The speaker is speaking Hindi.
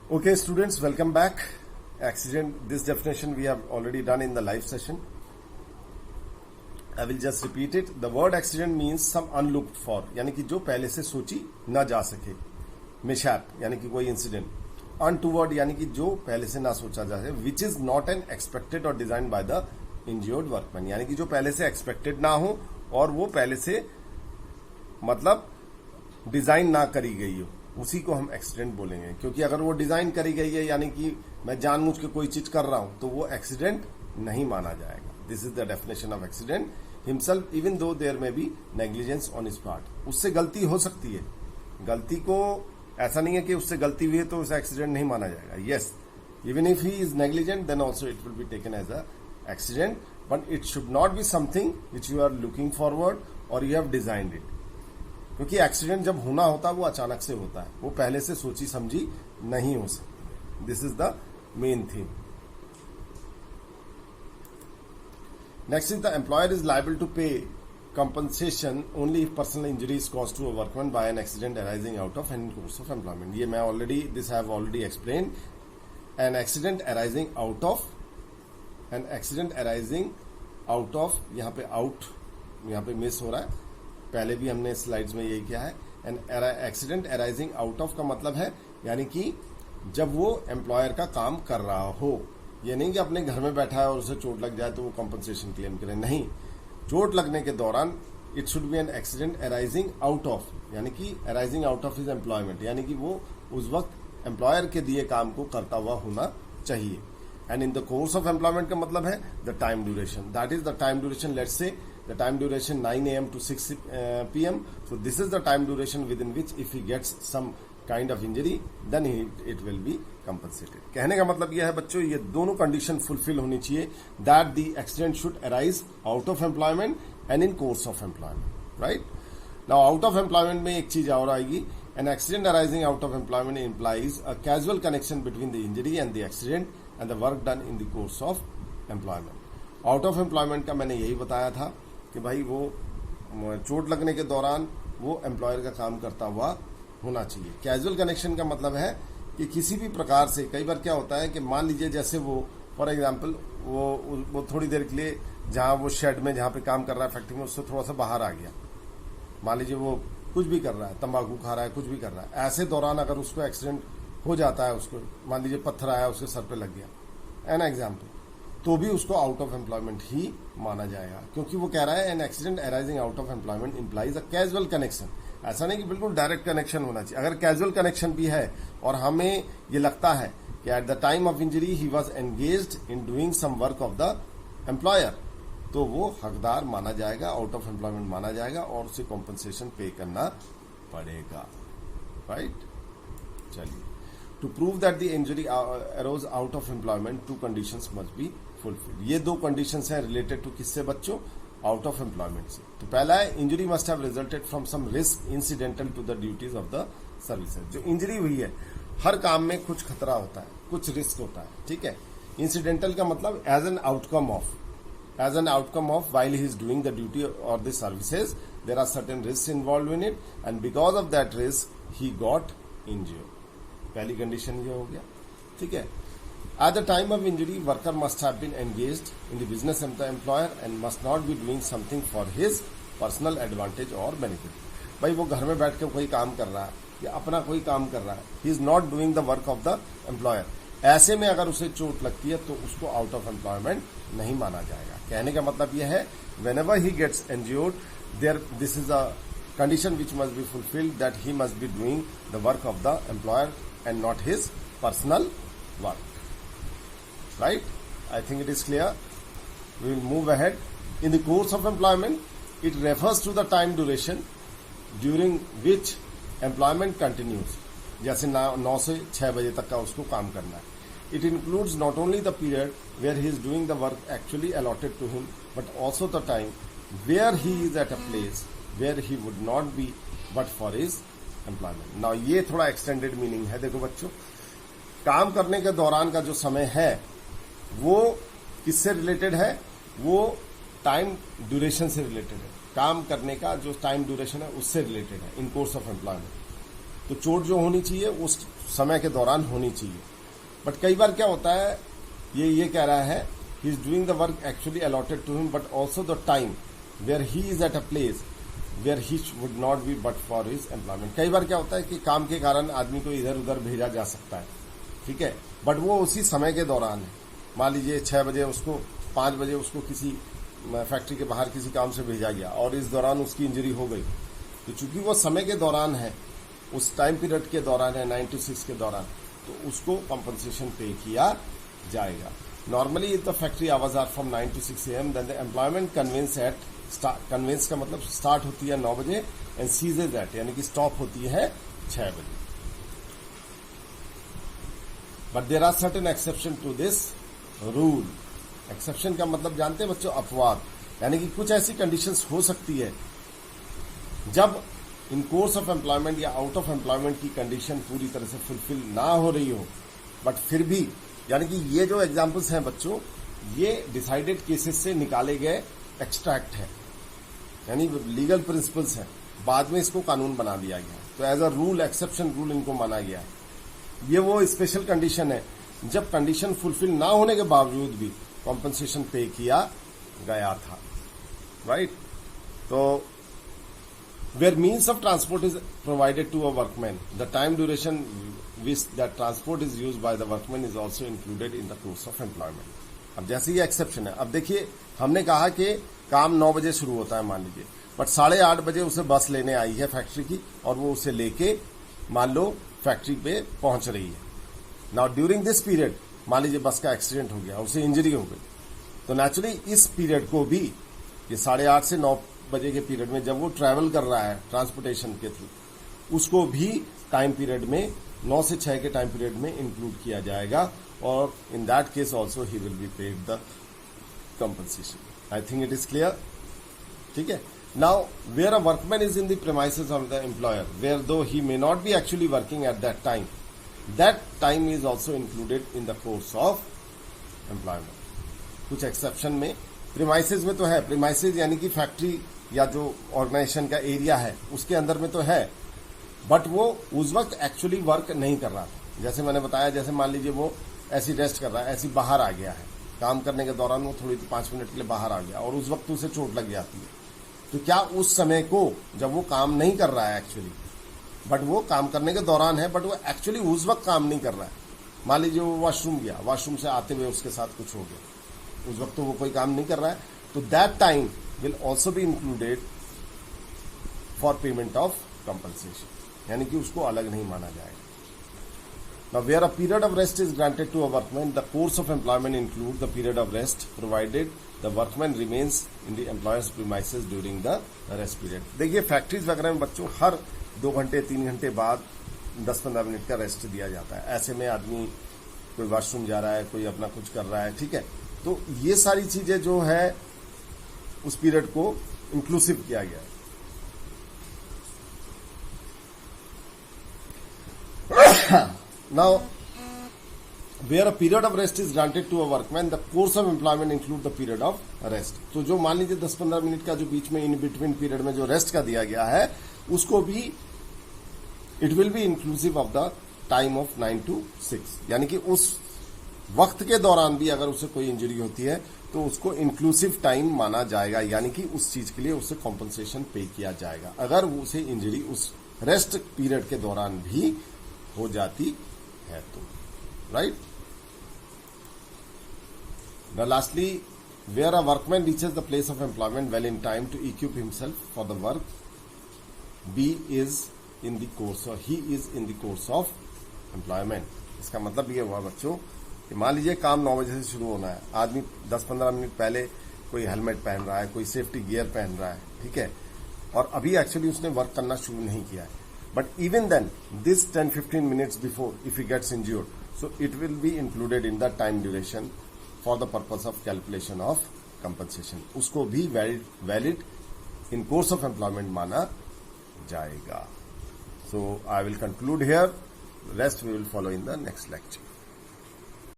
Okay, students, welcome back. Accident, this definition we have already done in the live session. I will just repeat it. The word accident means some unlooked for, यानी कि जो पहले से सोची ना जा सके. Mishap, यानी कि कोई इंसिडेंट. Untoward, यानी कि जो पहले से ना सोचा जा सके. Which is not an expected or designed by the injured workman, यानी कि जो पहले से एक्सपेक्टेड ना हो और वो पहले से मतलब डिजाइन ना करी गई हो, उसी को हम एक्सीडेंट बोलेंगे. क्योंकि अगर वो डिजाइन करी गई है यानी कि मैं जानबूझ के कोई चीज कर रहा हूं तो वो एक्सीडेंट नहीं माना जाएगा. This is the definition of accident himself even though there may be negligence on his part. उससे गलती हो सकती है, गलती को ऐसा नहीं है कि उससे गलती हुई है तो उसे एक्सीडेंट नहीं माना जाएगा. Yes, even if he is negligent then also it will be taken as a accident, but it should not be something which you are looking forward और यू हैव डिजाइंड इट. क्योंकि एक्सीडेंट जब होना होता है वो अचानक से होता है, वो पहले से सोची समझी नहीं हो सकती. This is the main thing. Next is the employer is liable to pay compensation only if personal injury is caused to a workman by an accident arising out of any course of employment. ये मैं already this I have already explain. An accident arising out of, an accident arising out of, यहाँ पे आउट यहाँ पे मिस हो रहा है, पहले भी हमने स्लाइड्स में यही किया है. An accident arising out of का मतलब है यानी कि जब वो एम्प्लॉयर का काम कर रहा हो. ये नहीं कि अपने घर में बैठा है और उसे चोट लग जाए तो वो कंपनसेशन क्लेम करे, नहीं. चोट लगने के दौरान it should be an accident arising out of, यानी कि arising out of his employment, यानी कि वो उस वक्त एम्प्लॉयर के दिए काम को करता हुआ होना चाहिए. And in the course of employment का मतलब है the time duration. That is the time duration. Let's say the time duration 9 a.m. to 6 p.m. So this is the time duration within which if he gets some kind of injury then it will be compensated. कहने का मतलब यह है बच्चों, ये दोनों कंडीशन फुलफिल होनी चाहिए. that the accident should arise out of employment and in course of employment, right? Now out of employment में एक चीज और आएगी. an accident arising out of employment implies a causal connection between the injury and the accident and the work done in the course of employment. out of employment का मैंने यही बताया था कि भाई वो चोट लगने के दौरान वो एम्प्लॉयर का काम करता हुआ होना चाहिए. कैजुअल कनेक्शन का मतलब है कि किसी भी प्रकार से, कई बार क्या होता है कि मान लीजिए जैसे वो फॉर एग्जांपल वो थोड़ी देर के लिए जहां वो शेड में जहां पे काम कर रहा है फैक्ट्री में, उससे थोड़ा सा बाहर आ गया. मान लीजिए वो कुछ भी कर रहा है, तंबाकू खा रहा है, कुछ भी कर रहा है, ऐसे दौरान अगर उसको एक्सीडेंट हो जाता है, उसको मान लीजिए पत्थर आया उसके सर पे लग गया, एन एग्जाम्पल, तो भी उसको आउट ऑफ एम्प्लॉयमेंट ही माना जाएगा. क्योंकि वो कह रहा है an accident arising out of employment implies a casual connection. ऐसा नहीं कि बिल्कुल डायरेक्ट कनेक्शन होना चाहिए. अगर कैजुअल कनेक्शन भी है और हमें ये लगता है कि at the time of injury he was engaged in doing some work of the employer, तो वो हकदार माना जाएगा, आउट ऑफ एम्प्लॉयमेंट माना जाएगा और उसे कॉम्पनसेशन पे करना पड़ेगा. राइट, चलिए. To prove that the injury arose out of employment, two conditions must be fulfil. ये दो कंडीशंस हैं रिलेटेड टू किससे बच्चों? आउट ऑफ एम्प्लॉयमेंट से. तो पहला है injury must have resulted from some risk incidental to the duties of the services. जो इंजरी हुई है, हर काम में कुछ खतरा होता है, कुछ रिस्क होता है, ठीक है. इंसिडेंटल का मतलब as an outcome of while he is doing the duty or the services there are certain risks involved in it and because of that risk he got injured. पहली कंडीशन ये हो गया, ठीक है. At the time of injury, worker must have been engaged in the business of the employer and must not be doing something for his personal advantage or benefit. भाई वो घर में बैठ के कोई काम कर रहा है या अपना कोई काम कर रहा है, he is not doing the work of the employer. ऐसे में अगर उसे चोट लगती है तो उसको आउट ऑफ एम्प्लॉयमेंट नहीं माना जाएगा. कहने का मतलब यह है whenever he gets injured, this is a condition which must be fulfilled that he must be doing the work of the employer and not his personal work. Right? I think it is clear. We will move ahead. In the course of employment, it refers to the time duration during which employment continues. जैसे 9 से 6 बजे तक का उसको काम करना है. It includes not only the period where he is doing the work actually allotted to him, but also the time where he is at a place where he would not be but for his employment. Now ये थोड़ा extended meaning है. देखो बच्चों, काम करने के दौरान का जो समय है वो किससे रिलेटेड है? वो टाइम ड्यूरेशन से रिलेटेड है. काम करने का जो टाइम ड्यूरेशन है उससे रिलेटेड है इन कोर्स ऑफ एम्प्लॉयमेंट. तो चोट जो होनी चाहिए उस समय के दौरान होनी चाहिए। बट कई बार क्या होता है, ये कह रहा है he is doing the work actually allotted to him but also the time where he is at a place where he would not be but for his employment. कई बार क्या होता है कि काम के कारण आदमी को इधर उधर भेजा जा सकता है, ठीक है, बट वो उसी समय के दौरान है। मान लीजिए 6 बजे उसको 5 बजे उसको किसी फैक्ट्री के बाहर किसी काम से भेजा गया और इस दौरान उसकी इंजरी हो गई, तो चूंकि वो समय के दौरान है, उस टाइम पीरियड के दौरान है 9 to 6 के दौरान, तो उसको कंपनसेशन पे किया जाएगा। Normally if the factory hours are from 9 to 6 AM then the employment convenes का मतलब स्टार्ट होती है 9 बजे एंड सीजेज एट यानी कि स्टॉप होती है 6 बजे। But there are certain exception to this rule. Exception का मतलब जानते हैं बच्चों, अपवाद, यानी कि कुछ ऐसी कंडीशंस हो सकती है जब इन कोर्स ऑफ एम्प्लॉयमेंट या आउट ऑफ एम्प्लॉयमेंट की कंडीशन पूरी तरह से फुलफिल ना हो रही हो, बट फिर भी, यानी कि ये जो एग्जांपल्स हैं बच्चों, ये डिसाइडेड केसेस से निकाले गए एक्सट्रैक्ट है, यानी लीगल प्रिंसिपल्स हैं, बाद में इसको कानून बना दिया गया। तो as a rule, exception rule इनको माना गया है। ये वो स्पेशल कंडीशन है जब कंडीशन फुलफिल ना होने के बावजूद भी कॉम्पनसेशन पे किया गया था, राइट। तो where means of transport is provided to a workman, the time duration which that transport is used by the workman is also included in the course of employment. अब जैसे ये एक्सेप्शन है, अब देखिए हमने कहा कि काम 9 बजे शुरू होता है मान लीजिए, बट 8:30 बजे उसे बस लेने आई है फैक्ट्री की और वो उसे लेके मान लो फैक्ट्री पे पहुंच रही है। नाउ ड्यूरिंग दिस पीरियड मान लीजिए बस का एक्सीडेंट हो गया, उसे इंजरी हो गई, तो नेचुरली इस पीरियड को भी, ये 8:30 से 9 बजे के पीरियड में जब वो ट्रैवल कर रहा है ट्रांसपोर्टेशन के थ्रू, उसको भी टाइम पीरियड में 9 से 6 के टाइम पीरियड में इंक्लूड किया जाएगा और in that case also he will be paid the compensation. I think it is clear, ठीक है। Now where a workman is in the premises of the employer where though he may not be actually working at that time is also included in the course of employment. कुछ एक्सेप्शन में, प्रीमाइसेस में तो है, प्रीमाइसेस यानी कि फैक्ट्री या जो ऑर्गेनाइजेशन का एरिया है उसके अंदर में तो है, बट वो उस वक्त एक्चुअली वर्क नहीं कर रहा था। जैसे मैंने बताया, जैसे मान लीजिए वो ऐसी रेस्ट कर रहा है, ऐसी बाहर आ गया है, काम करने के दौरान वो थोड़ी 5 मिनट के लिए बाहर आ गया और उस वक्त उसे चोट लग जाती है, तो क्या उस समय को, जब वो काम नहीं कर रहा है एक्चुअली, बट वो काम करने के दौरान है, बट वो एक्चुअली उस वक्त काम नहीं कर रहा है, मान लीजिए वो वॉशरूम गया, वॉशरूम से आते हुए उसके साथ कुछ हो गया, उस वक्त तो वो कोई काम नहीं कर रहा है, तो that time will also be included for payment of compensation, यानी कि उसको अलग नहीं माना जाएगा। Now, where a period of rest is granted to a workman, the course of employment includes the period of rest, provided the workman remains in the employer's premises during the rest period. देखिए फैक्ट्रीज वगैरह में बच्चों हर 2 घंटे 3 घंटे बाद 10-15 मिनट का रेस्ट दिया जाता है। ऐसे में आदमी कोई वॉशरूम जा रहा है, कोई अपना कुछ कर रहा है, ठीक है, तो ये सारी चीजें जो है उस पीरियड को इंक्लूसिव किया गया है। Now, where a period of rest is granted to a workman, the course of employment include the period of rest. तो जो मान लीजिए 10-15 मिनट का जो बीच में इन बिटवीन पीरियड में जो रेस्ट का दिया गया है, उसको भी it will B inclusive of the time of 9 to 6, यानी कि उस वक्त के दौरान भी अगर उसे कोई इंजरी होती है तो उसको इंक्लूसिव टाइम माना जाएगा, यानी कि उस चीज के लिए उसे कॉम्पनसेशन पे किया जाएगा अगर उसे इंजरी उस रेस्ट पीरियड के दौरान भी हो जाती है तो, right. Now lastly, where a workman reaches the place of employment well in time to equip himself for the work, he is in the course of employment. इसका मतलब ये हुआ बच्चों कि मान लीजिए काम 9 बजे से शुरू होना है, आदमी 10-15 मिनट पहले कोई हेलमेट पहन रहा है, कोई सेफ्टी गियर पहन रहा है, ठीक है, और अभी एक्चुअली उसने वर्क करना शुरू नहीं किया है, but even then this 10-15 minutes before, if he gets injured, so it will be included in the time duration for the purpose of calculation of compensation. उसको भी valid in course of employment माना जाएगा. So I will conclude here. Rest we will follow in the next lecture.